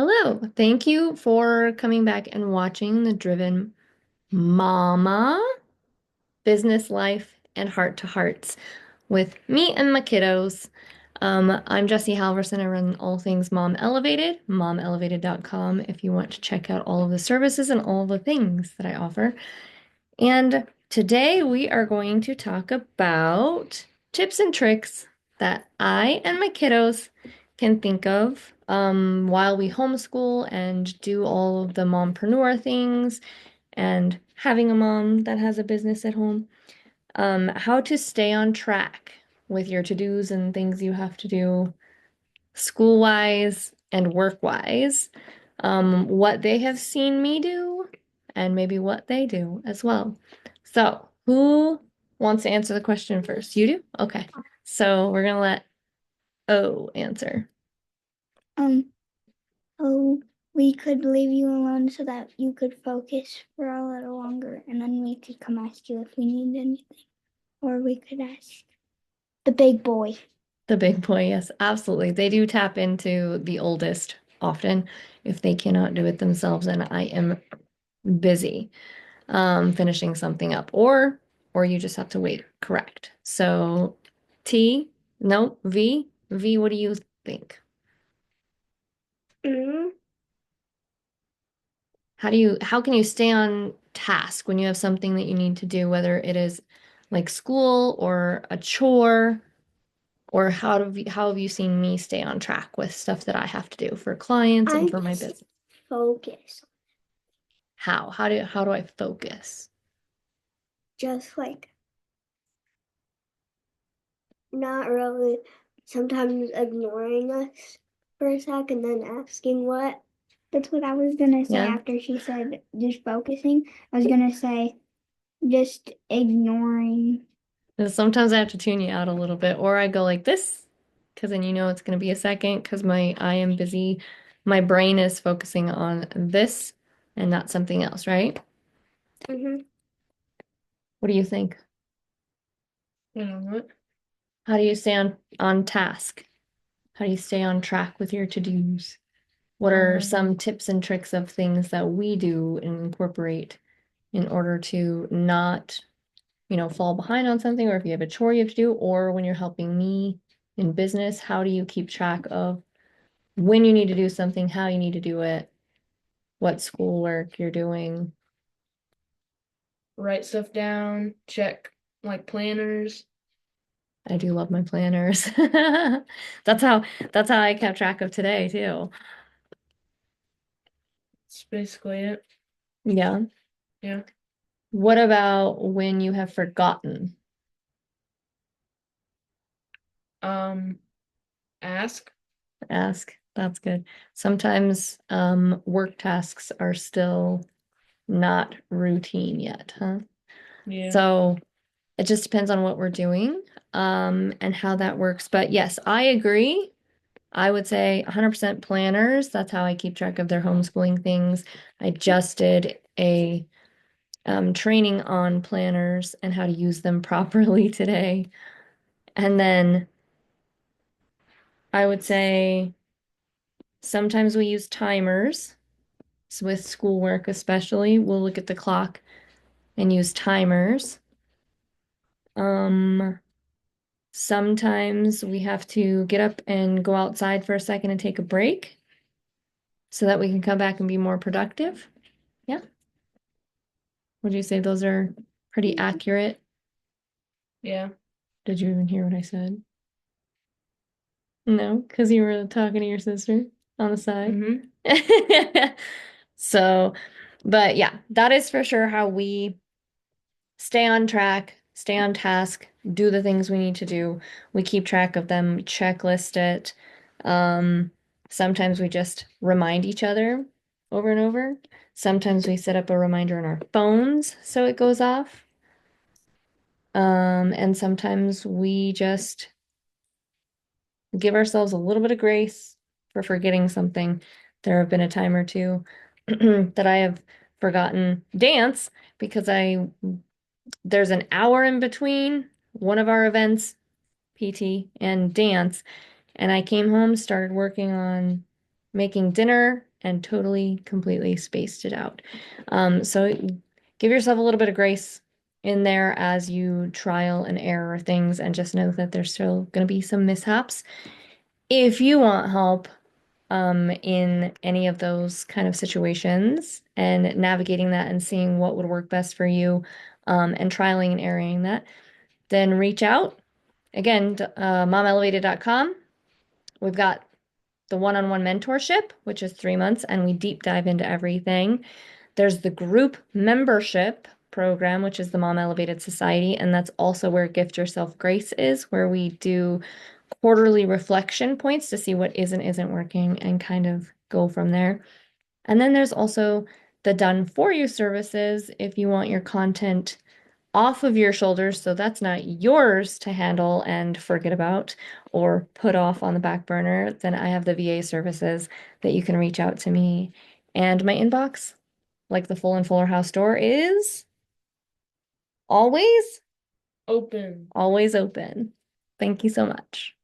Hello. Thank you for coming back and watching the Driven Mama Business Life and Heart to Hearts with me and my kiddos. I'm Jessie Halverson. I run all things Mom Elevated, momelevated.com if you want to check out all of the services and all the things that I offer. And today we are going to talk about tips and tricks that I and my kiddos can think of while we homeschool and do all of the mompreneur things and having a mom that has a business at home. How to stay on track with your to-dos and things you have to do school-wise and work-wise. What they have seen me do and maybe what they do as well. So, who wants to answer the question first? You do? Okay. So, we're gonna let O answer. Um, oh, we could leave you alone so that you could focus for a little longer, and then we could come ask you if we need anything. Or we could ask the big boy. The big boy, yes, absolutely. They do tap into the oldest often if they cannot do it themselves, and I am busy finishing something up, or you just have to wait. Correct. So T, no, V, what do you think? Mm, How can you stay on task when you have something that you need to do, whether it is like school or a chore, or how have you seen me stay on track with stuff that I have to do for clients and I for my just business? focus, How do I focus? just like not really, sometimes ignoring us for a sec and then asking what. That's what I was gonna say Yeah. after she said just focusing. I was gonna say just ignoring. And sometimes I have to tune you out a little bit, or I go like this, because then you know it's going to be a second, because I am busy. My brain is focusing on this and not something else, right? Mm-hmm. What do you think? What? How do you stay on task? How do you stay on track with your to-dos? What are some tips and tricks of things that we do and incorporate in order to not, fall behind on something, or if you have a chore you have to do, or when you're helping me in business, how do you keep track of when you need to do something, how you need to do it, what schoolwork you're doing? Write stuff down, check like planners. I do love my planners. That's how that's how I kept track of today too. That's basically it. Yeah. Yeah. What about when you have forgotten? Um, Ask. Ask. That's good. Sometimes work tasks are still not routine yet, huh? Yeah. So it just depends on what we're doing, and how that works. But yes, I agree. I would say 100% planners. That's how I keep track of their homeschooling things. I just did a training on planners and how to use them properly today. And then I would say sometimes we use timers. So with schoolwork, especially, we'll look at the clock and use timers. Um, Sometimes we have to get up and go outside for a second and take a break so that we can come back and be more productive. Yeah. Would you say those are pretty accurate? Yeah. Did you even hear what I said? No, because you were talking to your sister on the side. Mm-hmm. So, but yeah, that is for sure how we stay on track, stay on task, do the things we need to do. We keep track of them, checklist it. Um, Sometimes we just remind each other over and over. Sometimes we set up a reminder on our phones so it goes off. And sometimes we just give ourselves a little bit of grace for forgetting something. There have been a time or two that I have forgotten dance because there's an hour in between one of our events, PT, and dance, and I came home, started working on making dinner and totally, completely spaced it out. So give yourself a little bit of grace in there as you trial and error things, and just know that there's still going to be some mishaps. If you want help in any of those kind of situations and navigating that and seeing what would work best for you, and trialing and erroring that, then reach out. Again, momelevated.com. We've got the one-on-one mentorship, which is 3 months, and we deep dive into everything. There's the group membership program, which is the Mom Elevated Society, and that's also where Gift Yourself Grace is, where we do quarterly reflection points to see what is and isn't working and kind of go from there. And then there's also the done for you services if you want your content off of your shoulders, so that's not yours to handle and forget about or put off on the back burner, then I have the VA services that you can reach out to me. And my inbox, like the Full and Fuller House door, is always, Open. always open. Thank you so much.